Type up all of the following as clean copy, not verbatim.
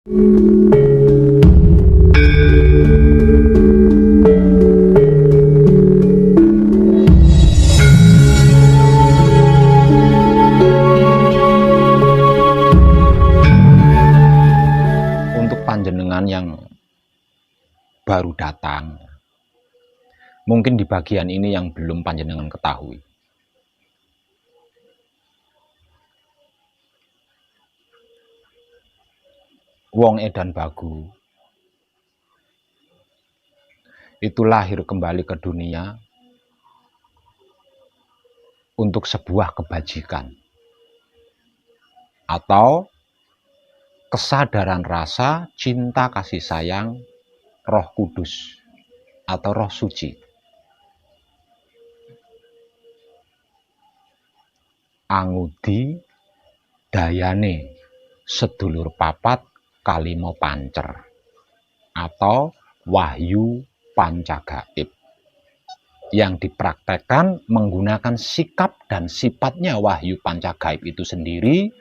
Untuk panjenengan yang baru datang, mungkin di bagian ini yang belum panjenengan ketahui. Wong Edan Bagu itu lahir kembali ke dunia untuk sebuah kebajikan atau kesadaran rasa cinta kasih sayang Roh Kudus atau Roh Suci. Angudi dayane sedulur papat kalimo pancer atau wahyu pancagaib yang dipraktekkan menggunakan sikap dan sifatnya wahyu pancagaib itu sendiri,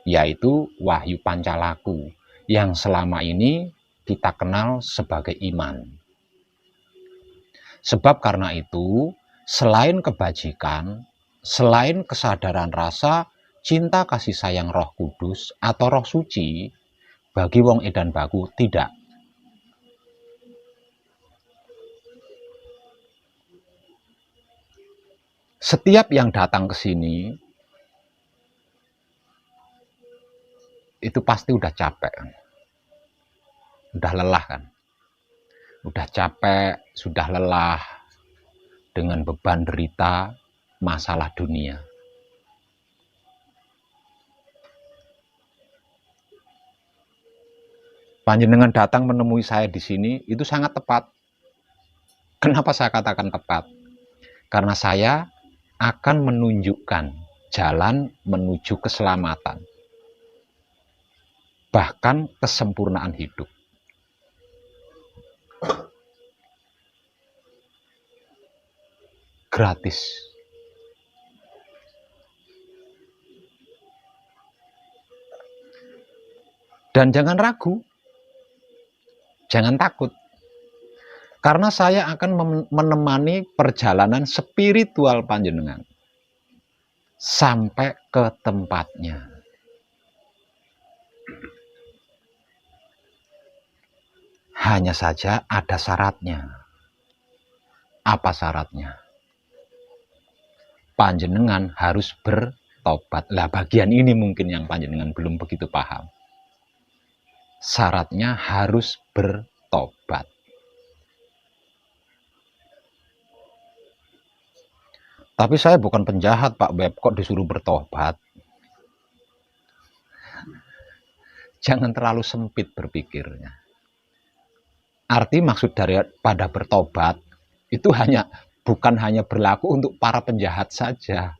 yaitu wahyu pancalaku yang selama ini kita kenal sebagai iman. Sebab karena itu, selain kebajikan, selain kesadaran rasa cinta kasih sayang Roh Kudus atau Roh Suci, bagi wong Edan Bagu tidak. Setiap yang datang ke sini itu pasti udah capek, udah lelah kan, udah capek, sudah lelah dengan beban derita masalah dunia. Panjenengan datang menemui saya di sini itu sangat tepat. Kenapa saya katakan tepat? Karena saya akan menunjukkan jalan menuju keselamatan, bahkan kesempurnaan hidup. Gratis. Dan jangan ragu, jangan takut, karena saya akan menemani perjalanan spiritual panjenengan sampai ke tempatnya. Hanya saja ada syaratnya. Apa syaratnya? Panjenengan harus bertobat. Lah bagian ini mungkin yang panjenengan belum begitu paham. Syaratnya harus bertobat. Tapi saya bukan penjahat, Pak Beb, kok disuruh bertobat? Jangan terlalu sempit berpikirnya. Arti maksud daripada bertobat itu bukan hanya berlaku untuk para penjahat saja.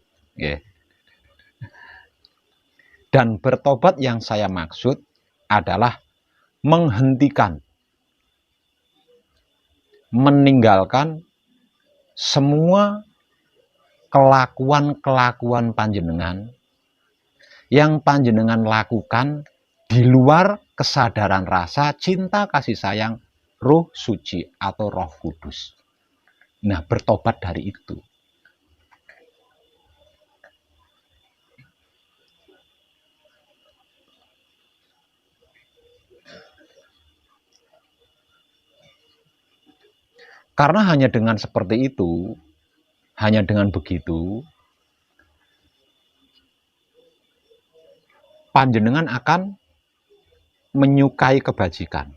Dan bertobat yang saya maksud adalah menghentikan, meninggalkan semua kelakuan-kelakuan panjenengan yang panjenengan lakukan di luar kesadaran rasa cinta kasih sayang Roh Suci atau Roh Kudus. Nah, bertobat dari itu. Karena hanya dengan seperti itu, hanya dengan begitu, panjenengan akan menyukai kebajikan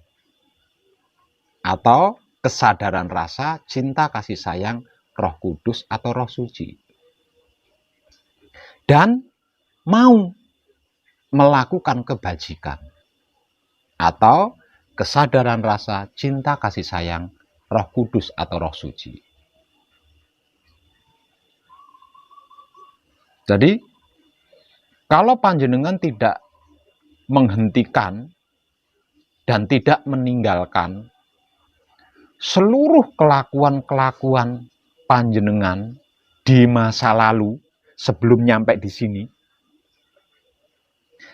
atau kesadaran rasa cinta kasih sayang Roh Kudus atau Roh Suci. Dan mau melakukan kebajikan atau kesadaran rasa cinta kasih sayang Roh Kudus atau Roh Suci. Jadi, kalau panjenengan tidak menghentikan dan tidak meninggalkan seluruh kelakuan-kelakuan panjenengan di masa lalu sebelum nyampe di sini,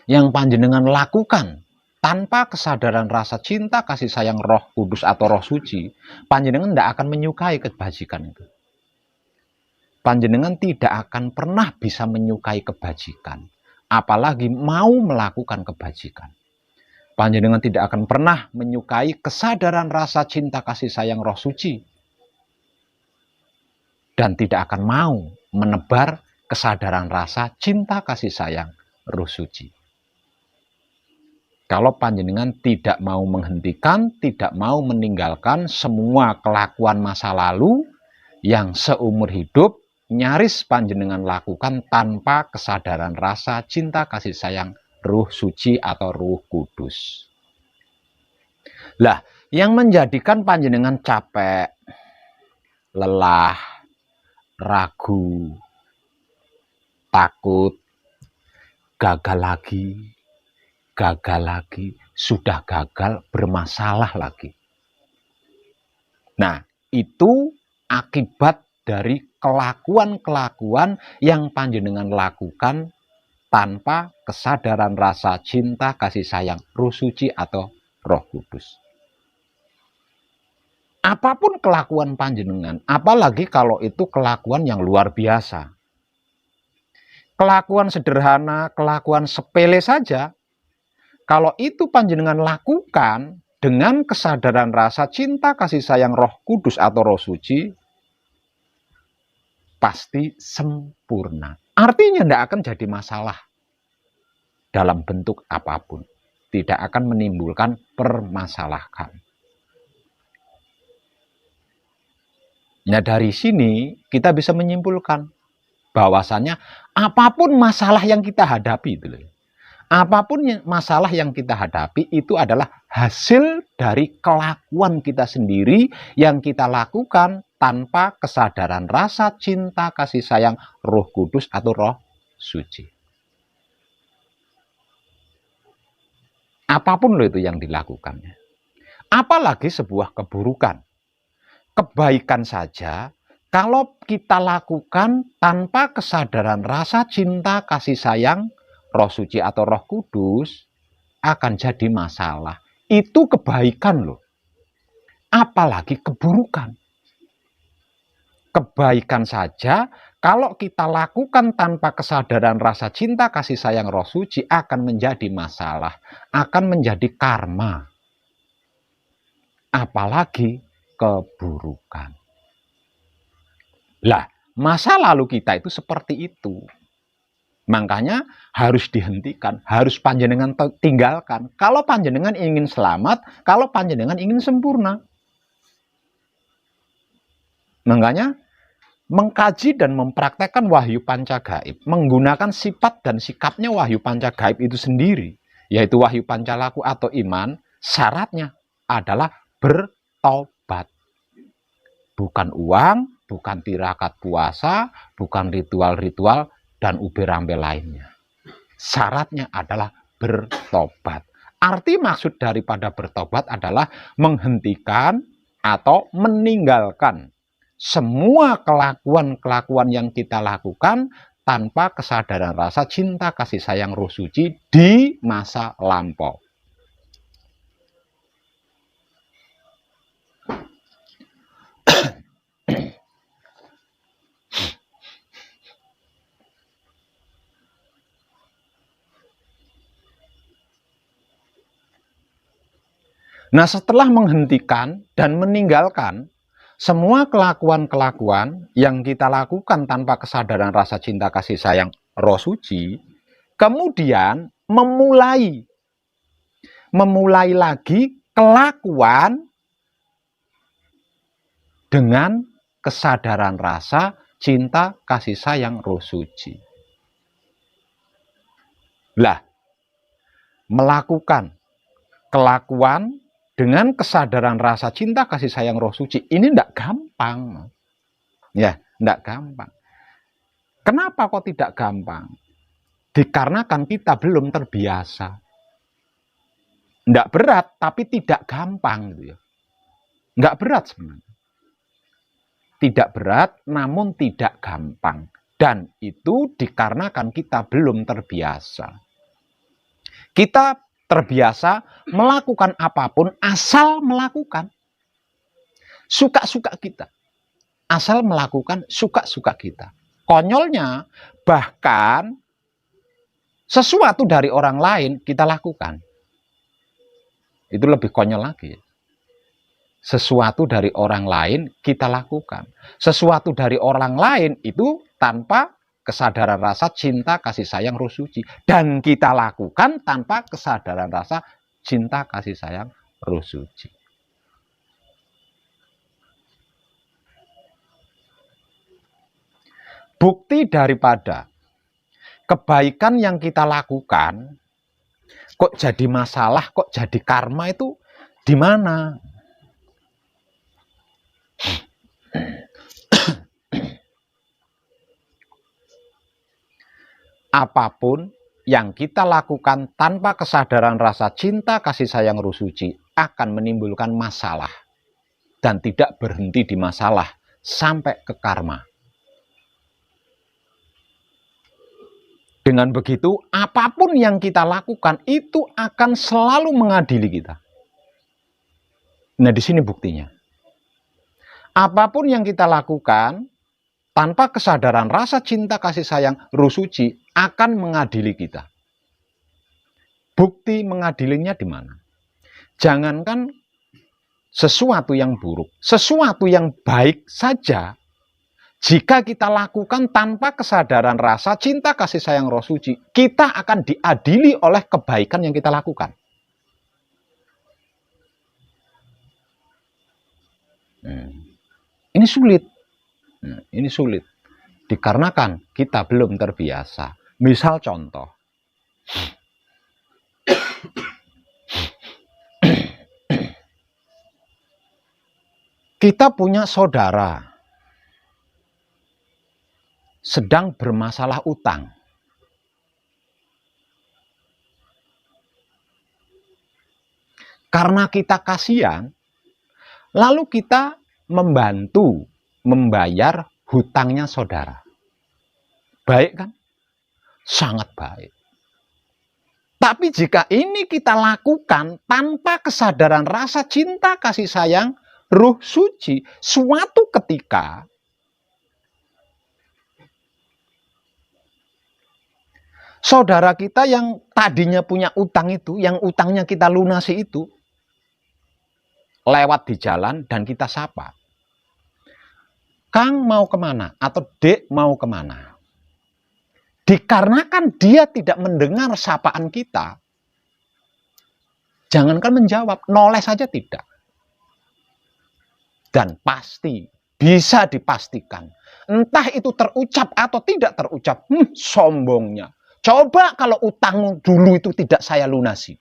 yang panjenengan lakukan tanpa kesadaran rasa cinta, kasih sayang Roh Kudus atau Roh Suci, panjenengan tidak akan menyukai kebajikan itu. Panjenengan tidak akan pernah bisa menyukai kebajikan, apalagi mau melakukan kebajikan. Panjenengan tidak akan pernah menyukai kesadaran rasa cinta kasih sayang Roh Suci, dan tidak akan mau menebar kesadaran rasa cinta kasih sayang Roh Suci. Kalau panjenengan tidak mau menghentikan, tidak mau meninggalkan semua kelakuan masa lalu yang seumur hidup nyaris panjenengan lakukan tanpa kesadaran rasa cinta kasih sayang Roh Suci atau Roh Kudus. Lah, yang menjadikan panjenengan capek, lelah, ragu, takut, gagal lagi, sudah gagal, bermasalah lagi. Nah, itu akibat dari kelakuan-kelakuan yang panjenengan lakukan tanpa kesadaran rasa cinta kasih sayang Roh Suci atau Roh Kudus. Apapun kelakuan panjenengan, apalagi kalau itu kelakuan yang luar biasa. Kelakuan sederhana, kelakuan sepele saja, kalau itu panjenengan lakukan dengan kesadaran rasa cinta kasih sayang Roh Kudus atau Roh Suci, pasti sempurna. Artinya tidak akan jadi masalah dalam bentuk apapun. Tidak akan menimbulkan permasalahan. Nah, dari sini kita bisa menyimpulkan bahwasannya apapun masalah yang kita hadapi itu, apapun masalah yang kita hadapi itu adalah hasil dari kelakuan kita sendiri yang kita lakukan tanpa kesadaran rasa cinta kasih sayang Roh Kudus atau Roh Suci. Apapun loh itu yang dilakukannya. Apalagi sebuah keburukan. Kebaikan saja kalau kita lakukan tanpa kesadaran rasa cinta kasih sayang Roh Suci atau Roh Kudus, akan jadi masalah. Itu kebaikan loh. Apalagi keburukan. Kebaikan saja kalau kita lakukan tanpa kesadaran rasa cinta kasih sayang Roh Suci akan menjadi masalah, akan menjadi karma. Apalagi keburukan. Lah, masa lalu kita itu seperti itu. Makanya harus dihentikan, harus panjenengan tinggalkan. Kalau panjenengan ingin selamat, kalau panjenengan ingin sempurna. Makanya mengkaji dan mempraktekkan wahyu pancagaib, menggunakan sifat dan sikapnya wahyu pancagaib itu sendiri, yaitu wahyu pancalaku atau iman, syaratnya adalah bertobat. Bukan uang, bukan tirakat puasa, bukan ritual-ritual, dan ube-rambe lainnya. Syaratnya adalah bertobat. Arti maksud daripada bertobat adalah menghentikan atau meninggalkan semua kelakuan-kelakuan yang kita lakukan tanpa kesadaran rasa cinta kasih sayang Roh Suci di masa lampau. Nah, setelah menghentikan dan meninggalkan semua kelakuan-kelakuan yang kita lakukan tanpa kesadaran rasa cinta kasih sayang Roh Suci, kemudian memulai lagi kelakuan dengan kesadaran rasa cinta kasih sayang Roh Suci. Lah, melakukan kelakuan dengan kesadaran rasa cinta kasih sayang Roh Suci ini tidak gampang. Ya, tidak gampang. Kenapa kok tidak gampang? Dikarenakan kita belum terbiasa. Tidak berat, tapi tidak gampang. Gitu ya. Tidak berat sebenarnya. Tidak berat, namun tidak gampang. Dan itu dikarenakan kita belum terbiasa. Kita terbiasa melakukan apapun asal melakukan suka-suka kita. Asal melakukan suka-suka kita. Konyolnya, bahkan sesuatu dari orang lain kita lakukan. Itu lebih konyol lagi. Sesuatu dari orang lain kita lakukan. Sesuatu dari orang lain itu tanpa kesadaran rasa cinta, kasih sayang, roh suci. Dan kita lakukan tanpa kesadaran rasa cinta, kasih sayang, roh suci. Bukti daripada kebaikan yang kita lakukan kok jadi masalah, kok jadi karma itu di mana? Apapun yang kita lakukan tanpa kesadaran rasa cinta, kasih sayang, roh suci akan menimbulkan masalah dan tidak berhenti di masalah sampai ke karma. Dengan begitu, apapun yang kita lakukan itu akan selalu mengadili kita. Nah, di sini buktinya. Apapun yang kita lakukan tanpa kesadaran rasa cinta, kasih sayang, roh suci akan mengadili kita. Bukti mengadilinya di mana? Jangankan sesuatu yang buruk, sesuatu yang baik saja jika kita lakukan tanpa kesadaran rasa cinta, kasih sayang, roh suci, kita akan diadili oleh kebaikan yang kita lakukan. Ini sulit. Ini sulit. Dikarenakan kita belum terbiasa. Misal contoh. Kita punya saudara sedang bermasalah utang. Karena kita kasihan, lalu kita membantu membayar hutangnya saudara. Baik kan? Sangat baik. Tapi jika ini kita lakukan tanpa kesadaran rasa cinta, kasih sayang, roh suci, suatu ketika saudara kita yang tadinya punya utang itu, yang utangnya kita lunasi itu, lewat di jalan dan kita sapa. Kang mau kemana? Atau Dek mau kemana? Dikarenakan dia tidak mendengar sapaan kita, jangankan menjawab, noleh saja tidak. Dan pasti, bisa dipastikan, entah itu terucap atau tidak terucap, sombongnya. Coba kalau utangmu dulu itu tidak saya lunasi.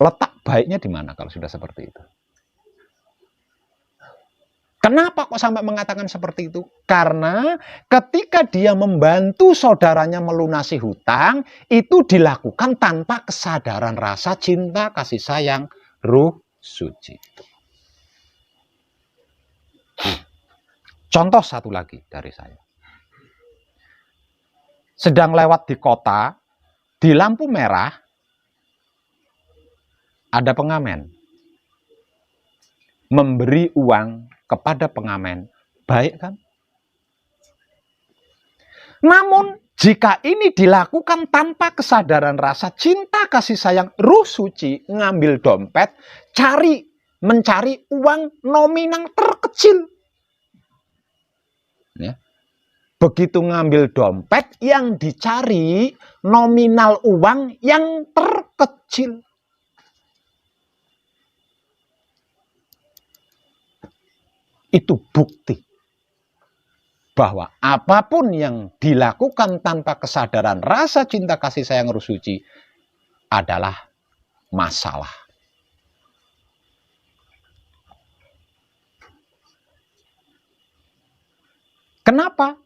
Letak baiknya di mana kalau sudah seperti itu? Kenapa kok sampai mengatakan seperti itu? Karena ketika dia membantu saudaranya melunasi hutang, itu dilakukan tanpa kesadaran rasa cinta, kasih sayang, roh suci. Contoh satu lagi dari saya. Sedang lewat di kota, di lampu merah, ada pengamen. Memberi uang kepada pengamen, baik kan? Namun, jika ini dilakukan tanpa kesadaran rasa cinta, kasih sayang, roh suci, ngambil dompet, mencari uang nominal terkecil. Ya. Begitu ngambil dompet, yang dicari nominal uang yang terkecil. Itu bukti bahwa apapun yang dilakukan tanpa kesadaran rasa cinta, kasih sayang, roh suci adalah masalah. Kenapa?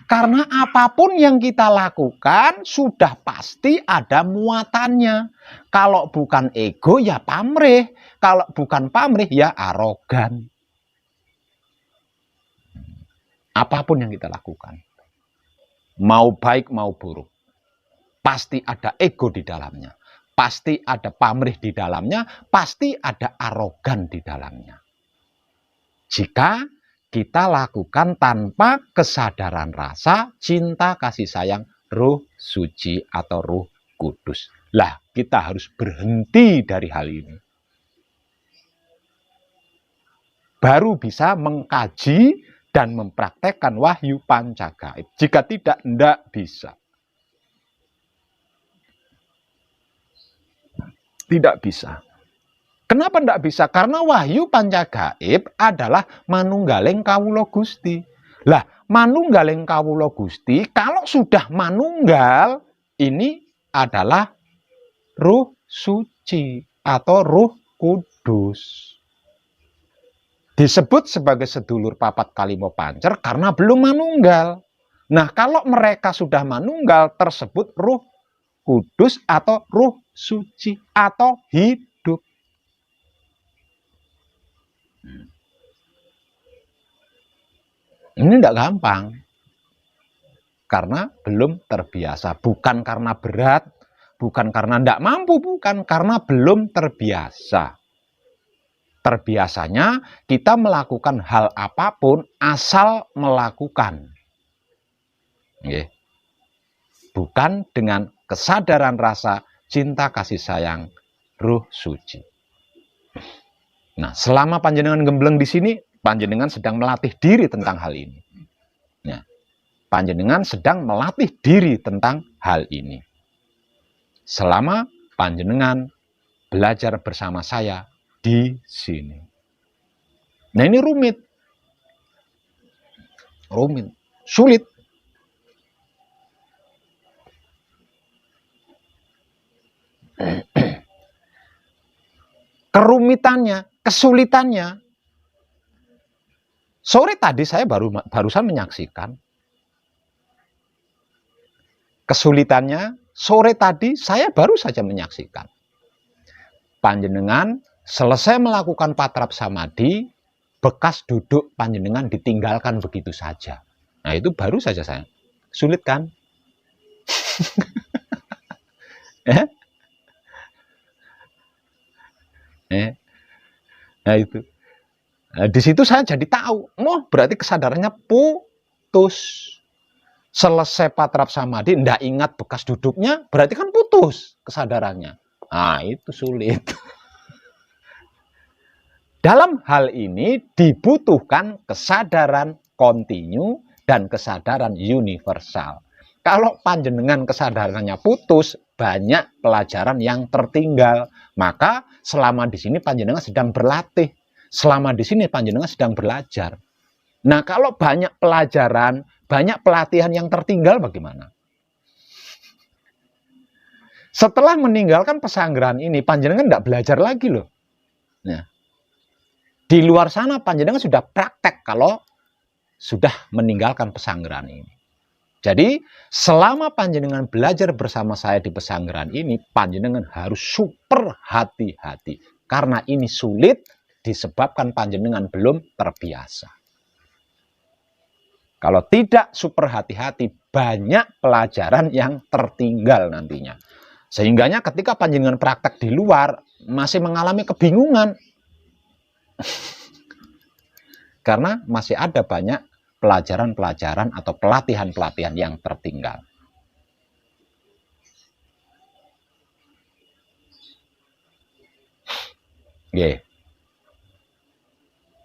Karena apapun yang kita lakukan sudah pasti ada muatannya. Kalau bukan ego ya pamrih, kalau bukan pamrih ya arogan. Apapun yang kita lakukan, mau baik mau buruk, pasti ada ego di dalamnya, pasti ada pamrih di dalamnya, pasti ada arogan di dalamnya. Jika kita lakukan tanpa kesadaran rasa, cinta, kasih sayang, Roh Suci atau Roh Kudus. Lah, kita harus berhenti dari hal ini. Baru bisa mengkaji dan mempraktekkan wahyu pancagaib. Jika tidak bisa. Tidak bisa. Kenapa tidak bisa? Karena wahyu pancagaib adalah manunggaling kawula Gusti. Lah, manunggaling kawula Gusti, kalau sudah manunggal, ini adalah Roh Suci atau Roh Kudus. Disebut sebagai sedulur papat kalimo pancer karena belum manunggal. Nah, kalau mereka sudah manunggal, tersebut Roh Kudus atau Roh Suci atau hidup. Ini tidak gampang. Karena belum terbiasa. Bukan karena berat, bukan karena tidak mampu, bukan. Karena belum terbiasa. Terbiasanya kita melakukan hal apapun asal melakukan. Bukan dengan kesadaran rasa, cinta, kasih sayang, Roh Suci. Nah, selama panjenengan gembleng di sini, panjenengan sedang melatih diri tentang hal ini. Nah, panjenengan sedang melatih diri tentang hal ini. Selama panjenengan belajar bersama saya di sini. Nah, ini rumit. Sulit. Kerumitannya, kesulitannya. Sore tadi saya barusan menyaksikan. Kesulitannya, sore tadi saya baru saja menyaksikan. Panjenengan selesai melakukan patrap samadhi, bekas duduk panjenengan ditinggalkan begitu saja. Nah, itu baru saja saya. Sulit kan? Nah, itu. Nah, di situ saya jadi tahu, berarti kesadarannya putus. Selesai patrap samadhi, tidak ingat bekas duduknya, berarti kan putus kesadarannya. Nah, itu sulit. Dalam hal ini dibutuhkan kesadaran kontinu dan kesadaran universal. Kalau panjenengan kesadarannya putus, banyak pelajaran yang tertinggal. Maka selama di sini panjenengan sedang berlatih. Selama di sini panjenengan sedang belajar. Nah, kalau banyak pelajaran, banyak pelatihan yang tertinggal bagaimana? Setelah meninggalkan pesanggeran ini, panjenengan tidak belajar lagi loh. Nah, di luar sana panjenengan sudah praktek kalau sudah meninggalkan pesanggeran ini. Jadi, selama panjenengan belajar bersama saya di pesanggeran ini, panjenengan harus super hati-hati. Karena ini sulit disebabkan panjenengan belum terbiasa. Kalau tidak super hati-hati, banyak pelajaran yang tertinggal nantinya. Sehingganya ketika panjenengan praktek di luar, masih mengalami kebingungan. Karena masih ada banyak pelajaran-pelajaran atau pelatihan-pelatihan yang tertinggal.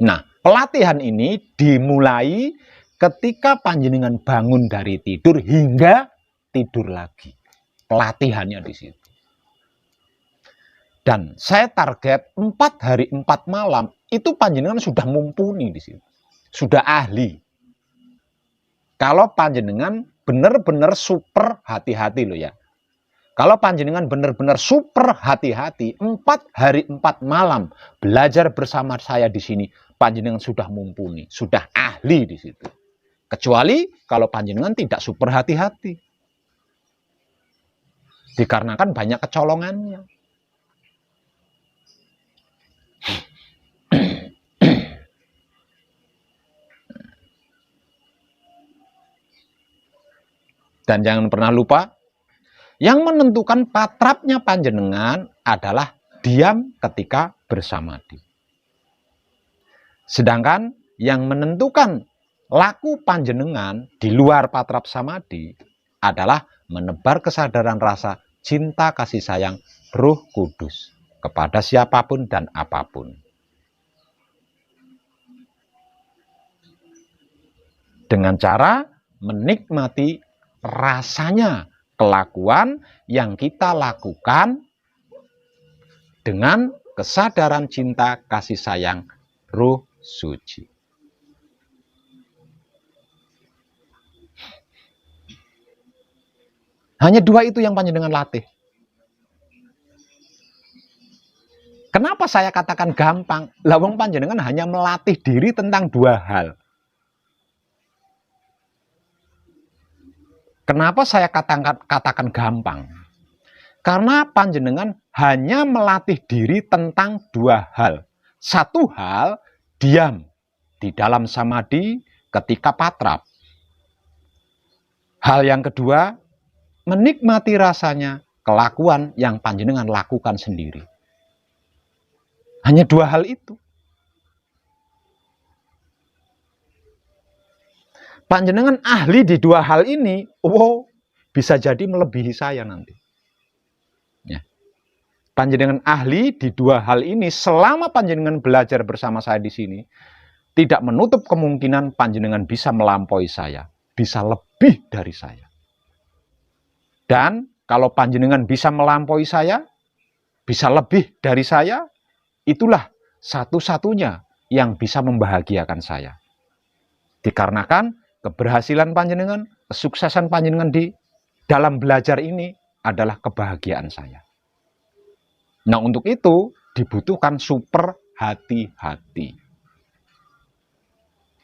Nah, pelatihan ini dimulai ketika panjenengan bangun dari tidur hingga tidur lagi. Pelatihannya di situ. Dan saya target 4 hari 4 malam, itu panjenengan sudah mumpuni di situ. Sudah ahli. Kalau panjenengan benar-benar super hati-hati loh ya. Kalau panjenengan benar-benar super hati-hati, 4 hari 4 malam belajar bersama saya di sini, panjenengan sudah mumpuni, sudah ahli di situ. Kecuali kalau panjenengan tidak super hati-hati. Dikarenakan banyak kecolongannya. Dan jangan pernah lupa, Yang menentukan patrapnya panjenengan adalah diam ketika bersamadi. Sedangkan yang menentukan laku panjenengan di luar patrap samadi adalah menebar kesadaran rasa cinta kasih sayang Roh Kudus kepada siapapun dan apapun. Dengan cara menikmati rasanya kelakuan yang kita lakukan dengan kesadaran cinta kasih sayang Roh Suci. Hanya dua itu yang panjenengan latih. Kenapa saya katakan gampang? Lawang panjenengan hanya melatih diri tentang dua hal. Kenapa saya katakan gampang? Karena panjenengan hanya melatih diri tentang dua hal. Satu hal, diam di dalam samadi ketika patrap. Hal yang kedua, menikmati rasanya kelakuan yang panjenengan lakukan sendiri. Hanya dua hal itu. Panjenengan ahli di dua hal ini, bisa jadi melebihi saya nanti. Ya. Panjenengan ahli di dua hal ini, selama panjenengan belajar bersama saya di sini, tidak menutup kemungkinan panjenengan bisa melampaui saya, bisa lebih dari saya. Dan kalau panjenengan bisa melampaui saya, bisa lebih dari saya, itulah satu-satunya yang bisa membahagiakan saya. Dikarenakan keberhasilan panjenengan, kesuksesan panjenengan di dalam belajar ini adalah kebahagiaan saya. Nah, untuk itu dibutuhkan super hati-hati.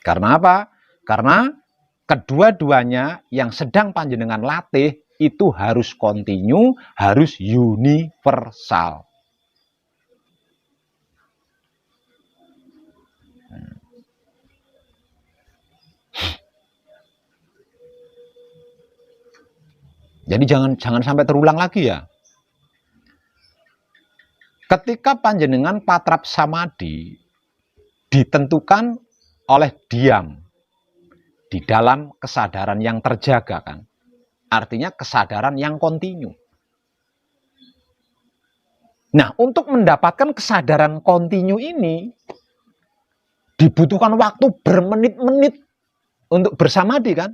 Karena apa? Karena kedua-duanya yang sedang panjenengan latih itu harus kontinu, harus universal. Jadi jangan sampai terulang lagi ya. Ketika panjenengan patrap samadi ditentukan oleh diam di dalam kesadaran yang terjaga kan. Artinya kesadaran yang kontinu. Nah, untuk mendapatkan kesadaran kontinu ini dibutuhkan waktu bermenit-menit untuk bersamadi kan.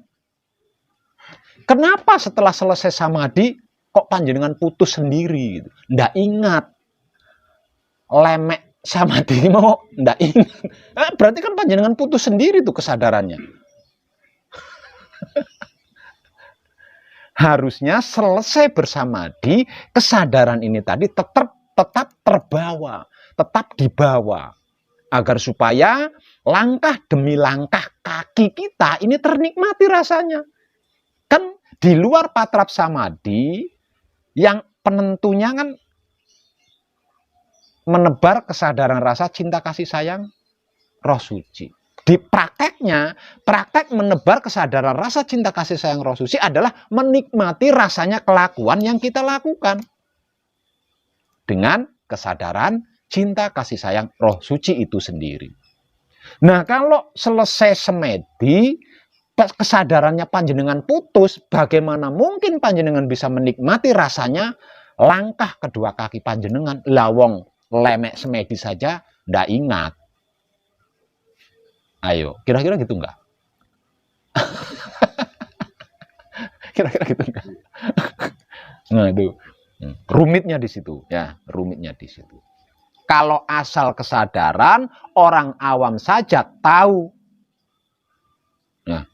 Kenapa setelah selesai samadi kok panjenengan putus sendiri gitu? Nggak ingat. Lemek samadi mau nggak ingat. Berarti kan panjenengan putus sendiri tuh kesadarannya. Harusnya selesai bersamadi, kesadaran ini tadi tetap terbawa, tetap dibawa. Agar supaya langkah demi langkah kaki kita ini ternikmati rasanya. Kan di luar patrap samadi yang penentunya kan menebar kesadaran rasa cinta kasih sayang Roh Suci. Di prakteknya, praktek menebar kesadaran rasa cinta kasih sayang Roh Suci adalah menikmati rasanya kelakuan yang kita lakukan. Dengan kesadaran cinta kasih sayang Roh Suci itu sendiri. Nah, kalau selesai semedi, kesadarannya panjenengan putus, bagaimana mungkin panjenengan bisa menikmati rasanya langkah kedua kaki panjenengan? Lawong lemek semedi saja ndak ingat. Ayo, kira-kira gitu enggak? Kira-kira gitu enggak? Nah, itu rumitnya di situ, ya, rumitnya di situ. Kalau asal kesadaran, orang awam saja tahu. Nah,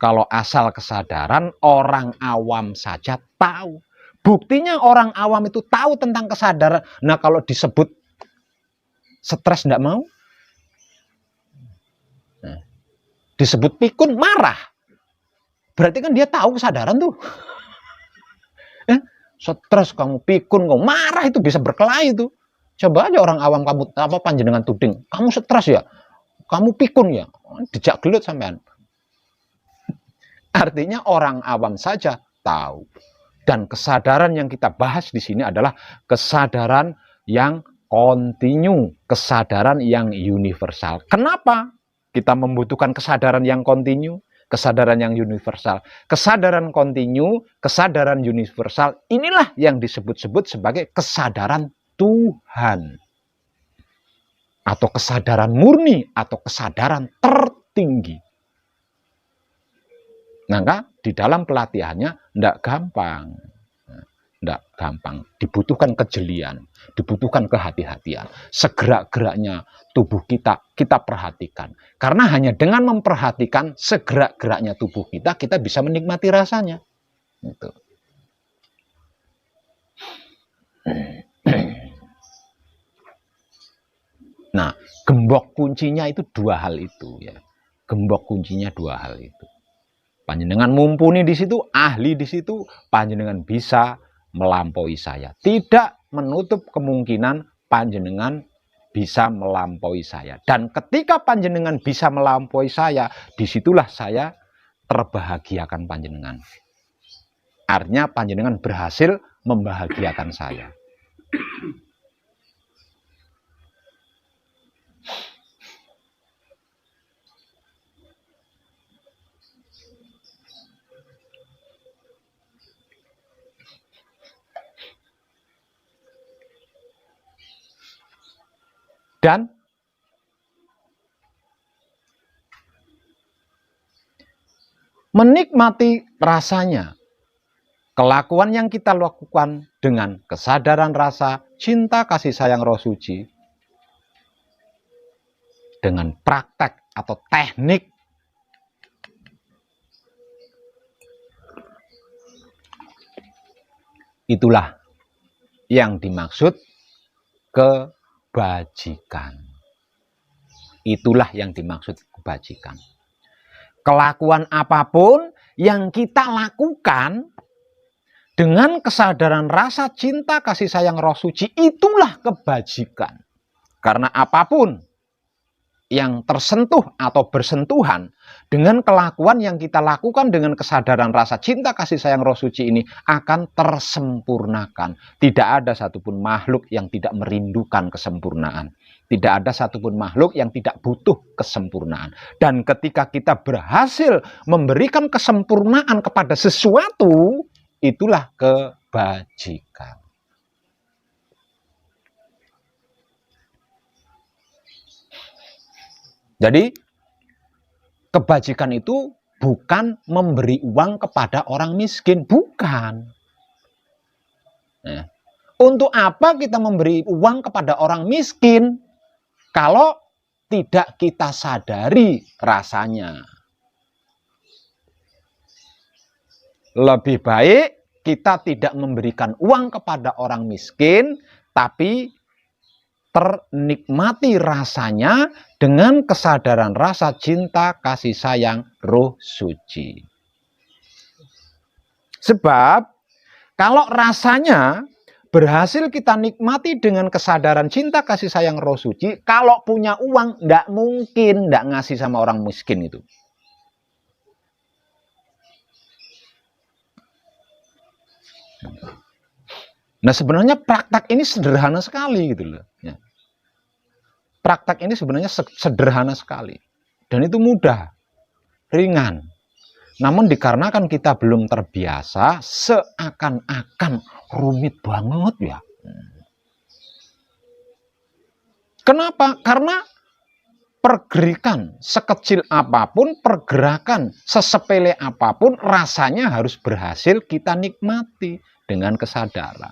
kalau asal kesadaran, orang awam saja tahu. Buktinya orang awam itu tahu tentang kesadaran. Nah, kalau disebut stres enggak mau. Nah, disebut pikun marah. Berarti kan dia tahu kesadaran tuh. Stres kamu, pikun kamu, marah itu bisa berkelahi itu. Coba aja orang awam kamu panjenengan tuding, kamu stres ya, kamu pikun ya, dijak gelut sampean. Artinya orang awam saja tahu. Dan kesadaran yang kita bahas di sini adalah kesadaran yang kontinu, kesadaran yang universal. Kenapa kita membutuhkan kesadaran yang kontinu, kesadaran yang universal? Kesadaran kontinu, kesadaran universal, inilah yang disebut-sebut sebagai kesadaran Tuhan. Atau kesadaran murni, atau kesadaran tertinggi. Maka di dalam pelatihannya tidak gampang. Tidak gampang. Dibutuhkan kejelian, dibutuhkan kehati-hatian. Segerak-geraknya tubuh kita perhatikan. Karena hanya dengan memperhatikan segerak-geraknya tubuh kita bisa menikmati rasanya. Gitu. Nah, gembok kuncinya itu dua hal itu ya. Gembok kuncinya dua hal itu. Panjenengan mumpuni di situ, ahli di situ, panjenengan bisa melampaui saya. Tidak menutup kemungkinan panjenengan bisa melampaui saya. Dan ketika panjenengan bisa melampaui saya, disitulah saya terbahagiakan panjenengan. Artinya panjenengan berhasil membahagiakan saya. Dan menikmati rasanya. Kelakuan yang kita lakukan dengan kesadaran rasa, cinta, kasih sayang Roh Suci, dengan praktek atau teknik, itulah yang dimaksud kebajikan. Itulah yang dimaksud kebajikan. Kelakuan apapun yang kita lakukan dengan kesadaran rasa cinta kasih sayang Roh Suci, itulah kebajikan. Karena apapun yang tersentuh atau bersentuhan dengan kelakuan yang kita lakukan dengan kesadaran rasa cinta kasih sayang Roh Suci ini akan tersempurnakan. Tidak ada satupun makhluk yang tidak merindukan kesempurnaan. Tidak ada satupun makhluk yang tidak butuh kesempurnaan. Dan ketika kita berhasil memberikan kesempurnaan kepada sesuatu, itulah kebajikan. Jadi, kebajikan itu bukan memberi uang kepada orang miskin, bukan. Nah, untuk apa kita memberi uang kepada orang miskin kalau tidak kita sadari rasanya? Lebih baik kita tidak memberikan uang kepada orang miskin, tapi ternikmati rasanya dengan kesadaran rasa cinta, kasih sayang, Roh Suci. Sebab, kalau rasanya berhasil kita nikmati dengan kesadaran cinta, kasih sayang, Roh Suci, kalau punya uang, tidak mungkin tidak ngasih sama orang miskin itu. Nah, sebenarnya praktek ini sederhana sekali gitu loh. Ya. Praktek ini sebenarnya sederhana sekali. Dan itu mudah, ringan. Namun dikarenakan kita belum terbiasa, seakan-akan rumit banget ya. Kenapa? Karena pergerakan sekecil apapun, pergerakan sesepele apapun, rasanya harus berhasil kita nikmati dengan kesadaran.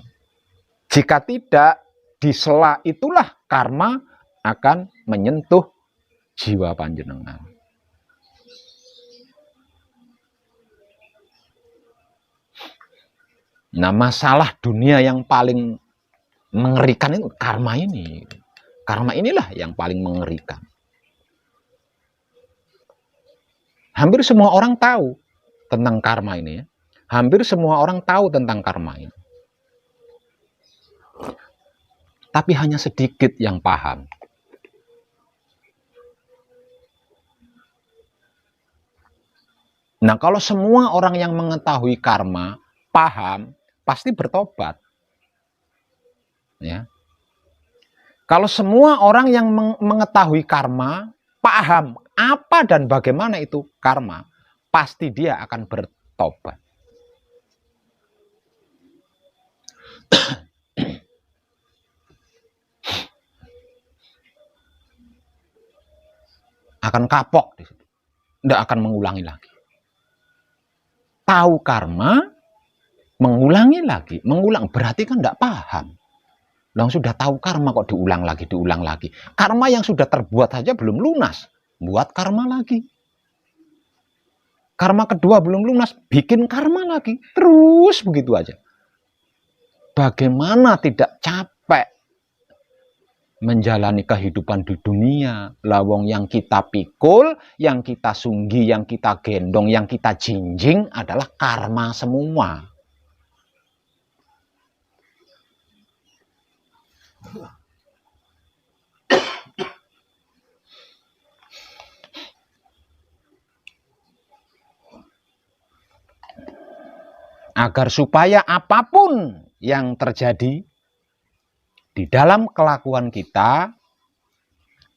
Jika tidak, di sela itulah karma akan menyentuh jiwa panjenengan. Nah, masalah dunia yang paling mengerikan itu karma ini. Karma inilah yang paling mengerikan. Hampir semua orang tahu tentang karma ini ya. Hampir semua orang tahu tentang karma ini. Tapi hanya sedikit yang paham. Nah, kalau semua orang yang mengetahui karma, paham, pasti bertobat. Ya. Kalau semua orang yang mengetahui karma, paham apa dan bagaimana itu karma, pasti dia akan bertobat. Akan kapok di situ. Tidak akan mengulangi lagi. Tahu karma, mengulangi lagi. Mengulang berarti kan tidak paham. Lang sudah tahu karma kok diulang lagi, diulang lagi. Karma yang sudah terbuat saja belum lunas. Buat karma lagi. Karma kedua belum lunas, bikin karma lagi. Terus begitu aja. Bagaimana tidak capek menjalani kehidupan di dunia? Lawong yang kita pikul, yang kita sunggi, yang kita gendong, yang kita jinjing adalah karma semua. Agar supaya apapun yang terjadi di dalam kelakuan kita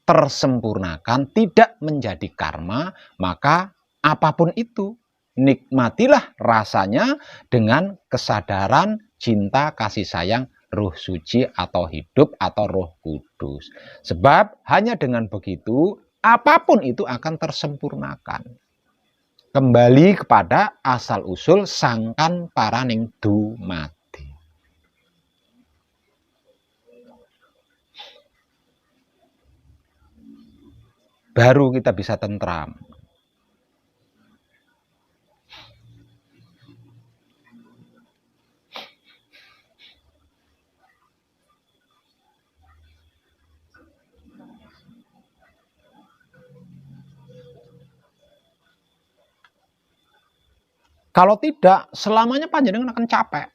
tersempurnakan, tidak menjadi karma, maka apapun itu nikmatilah rasanya dengan kesadaran cinta kasih sayang Roh Suci atau hidup atau Roh Kudus. Sebab hanya dengan begitu apapun itu akan tersempurnakan. Kembali kepada asal-usul sangkan paraning dumadi. Baru kita bisa tentram. Kalau tidak, selamanya panjenengan akan capek.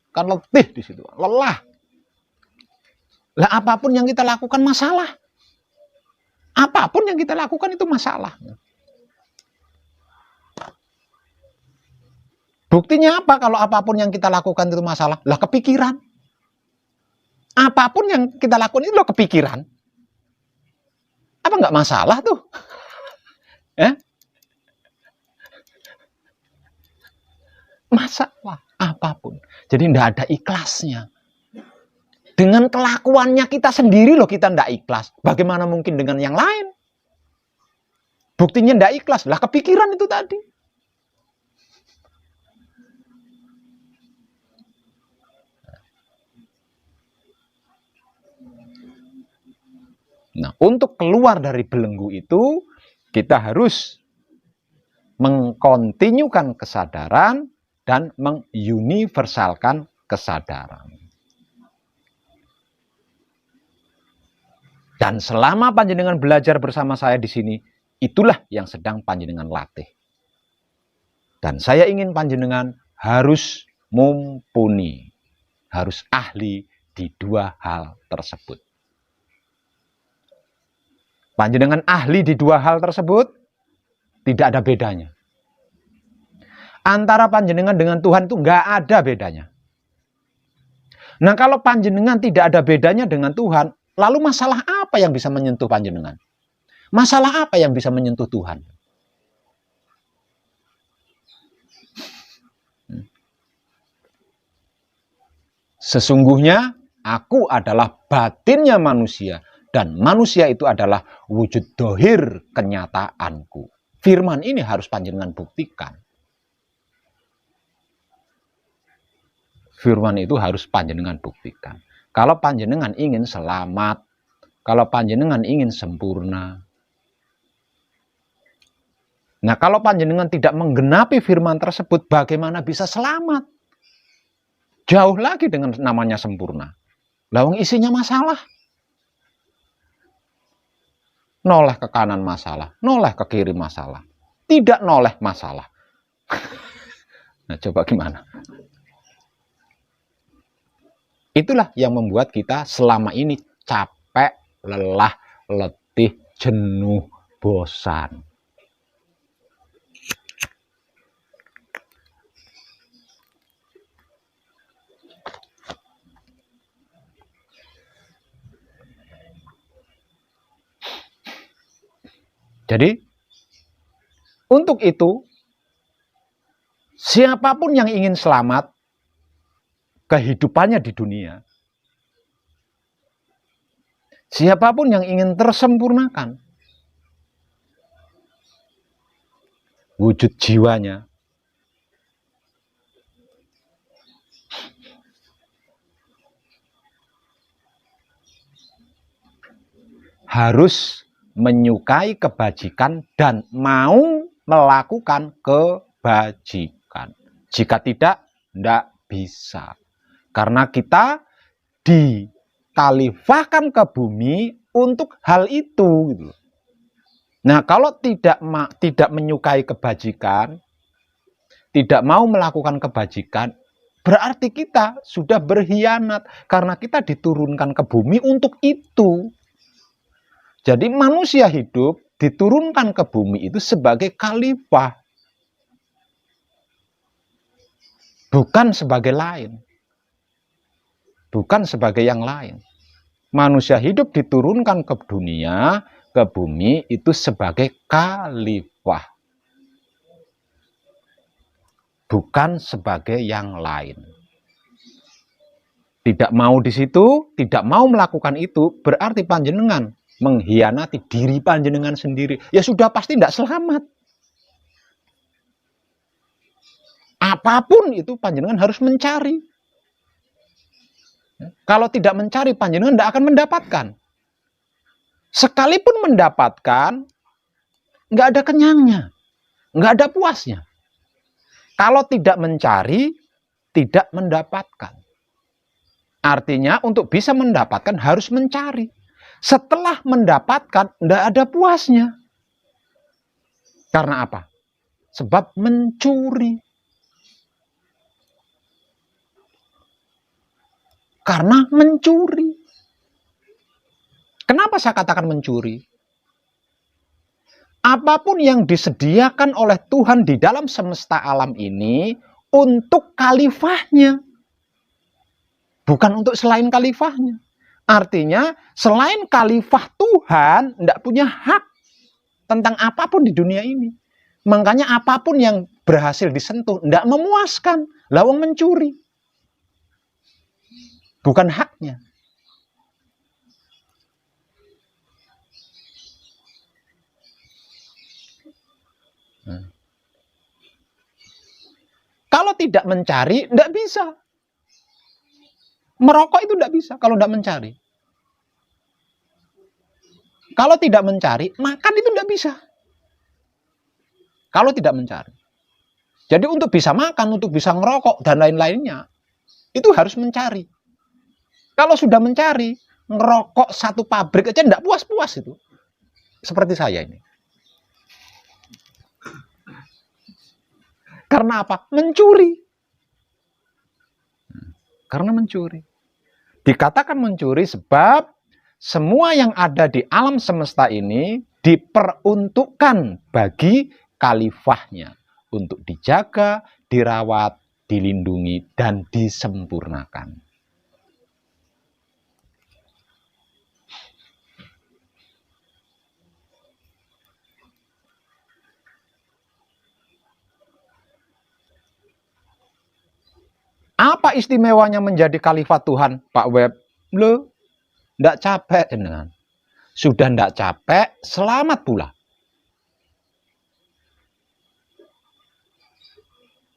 Kan letih di situ, lelah. Lah apapun yang kita lakukan masalah. Apapun yang kita lakukan itu masalah. Buktinya apa kalau apapun yang kita lakukan itu masalah? Lah kepikiran. Apapun yang kita lakukan itu kepikiran. Apa nggak masalah tuh? Masalah apapun. Jadi tidak ada ikhlasnya. Dengan kelakuannya kita sendiri loh kita tidak ikhlas. Bagaimana mungkin dengan yang lain? Buktinya tidak ikhlas. Lah kepikiran itu tadi. Nah, untuk keluar dari belenggu itu, kita harus mengkontinyukan kesadaran dan menguniversalkan kesadaran. Dan selama panjenengan belajar bersama saya di sini, itulah yang sedang panjenengan latih. Dan saya ingin panjenengan harus mumpuni, harus ahli di dua hal tersebut. Panjenengan ahli di dua hal tersebut, tidak ada bedanya. Antara panjenengan dengan Tuhan itu nggak ada bedanya. Nah kalau panjenengan tidak ada bedanya dengan Tuhan, lalu masalah apa yang bisa menyentuh panjenengan? Masalah apa yang bisa menyentuh Tuhan? Sesungguhnya aku adalah batinnya manusia. Dan manusia itu adalah wujud dohir kenyataanku. Firman ini harus panjenengan buktikan. Firman itu harus panjenengan buktikan. Kalau panjenengan ingin selamat, kalau panjenengan ingin sempurna. Nah, kalau panjenengan tidak menggenapi firman tersebut, bagaimana bisa selamat? Jauh lagi dengan namanya sempurna. Lawang isinya masalah. Noleh ke kanan masalah, noleh ke kiri masalah. Tidak noleh masalah. Nah, coba gimana? Itulah yang membuat kita selama ini capek, lelah, letih, jenuh, bosan. Jadi, untuk itu, siapapun yang ingin selamat kehidupannya di dunia, siapapun yang ingin tersempurnakan wujud jiwanya, harus menyukai kebajikan dan mau melakukan kebajikan. Jika tidak bisa. Karena kita dikalifahkan ke bumi untuk hal itu. Gitu. Nah, kalau tidak menyukai kebajikan, tidak mau melakukan kebajikan, berarti kita sudah berkhianat. Karena kita diturunkan ke bumi untuk itu. Jadi manusia hidup diturunkan ke bumi itu sebagai khalifah. Bukan sebagai lain. Bukan sebagai yang lain. Manusia hidup diturunkan ke dunia, ke bumi itu sebagai khalifah. Bukan sebagai yang lain. Tidak mau di situ, tidak mau melakukan itu, berarti panjenengan mengkhianati diri panjenengan sendiri. Ya sudah pasti tidak selamat. Apapun itu panjenengan harus mencari. Kalau tidak mencari, panjenengan tidak akan mendapatkan. Sekalipun mendapatkan, nggak ada kenyangnya, nggak ada puasnya. Kalau tidak mencari, tidak mendapatkan. Artinya untuk bisa mendapatkan harus mencari. Setelah mendapatkan, tidak ada puasnya. Karena apa? Sebab mencuri. Karena mencuri. Kenapa saya katakan mencuri? Apapun yang disediakan oleh Tuhan di dalam semesta alam ini untuk khalifahnya. Bukan untuk selain khalifahnya. Artinya selain khalifah Tuhan tidak punya hak tentang apapun di dunia ini. Makanya apapun yang berhasil disentuh tidak memuaskan. Lawang mencuri. Bukan haknya. Kalau tidak mencari, tidak bisa. Merokok itu tidak bisa kalau tidak mencari. Kalau tidak mencari, makan itu tidak bisa. Kalau tidak mencari. Jadi untuk bisa makan, untuk bisa ngerokok, dan lain-lainnya, itu harus mencari. Kalau sudah mencari, ngerokok satu pabrik aja tidak puas-puas itu. Seperti saya ini. Karena apa? Mencuri. Karena mencuri. Dikatakan mencuri sebab semua yang ada di alam semesta ini diperuntukkan bagi khalifahnya untuk dijaga, dirawat, dilindungi, dan disempurnakan. Apa istimewanya menjadi khalifah Tuhan, Pak Web? Loh, ndak capek jenengan. Sudah ndak capek, selamat pula.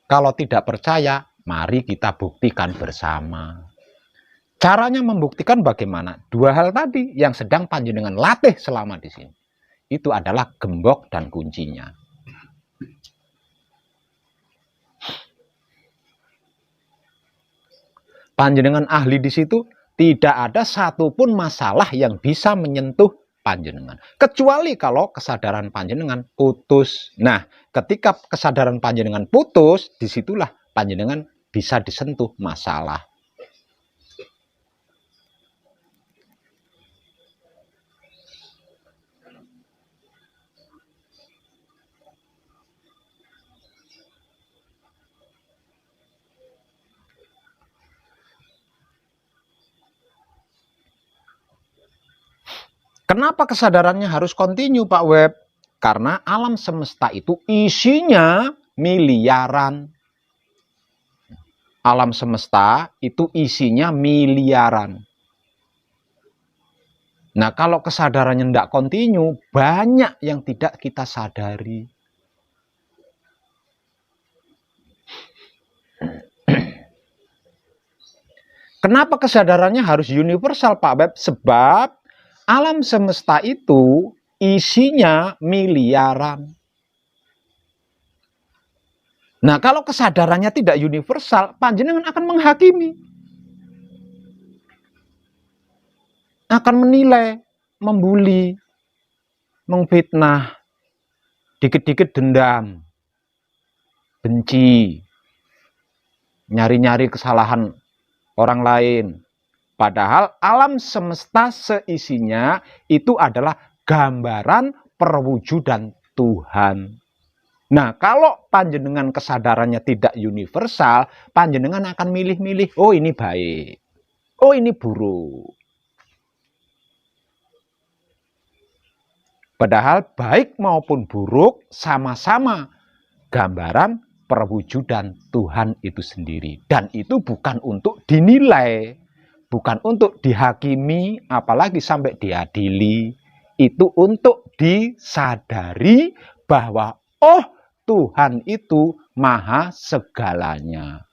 Kalau tidak percaya, mari kita buktikan bersama. Caranya membuktikan bagaimana? Dua hal tadi yang sedang panjenengan latih selama di sini. Itu adalah gembok dan kuncinya. Panjenengan ahli di situ, tidak ada satupun masalah yang bisa menyentuh panjenengan. Kecuali kalau kesadaran panjenengan putus. Nah, ketika kesadaran panjenengan putus, disitulah panjenengan bisa disentuh masalah. Kenapa kesadarannya harus kontinu, Pak Web? Karena alam semesta itu isinya miliaran. Alam semesta itu isinya miliaran. Nah, kalau kesadarannya tidak kontinu, banyak yang tidak kita sadari. Kenapa kesadarannya harus universal, Pak Beb? Sebab alam semesta itu isinya miliaran. Nah, kalau kesadarannya tidak universal, panjenengan akan menghakimi. Akan menilai, membuli, mengfitnah, dikit-dikit dendam, benci, nyari-nyari kesalahan orang lain. Padahal alam semesta seisinya itu adalah gambaran perwujudan Tuhan. Nah, kalau panjenengan kesadarannya tidak universal, panjenengan akan milih-milih, oh ini baik, oh ini buruk. Padahal baik maupun buruk sama-sama gambaran perwujudan Tuhan itu sendiri. Dan itu bukan untuk dinilai, bukan untuk dihakimi, apalagi sampai diadili. Itu untuk disadari bahwa oh, Tuhan itu maha segalanya.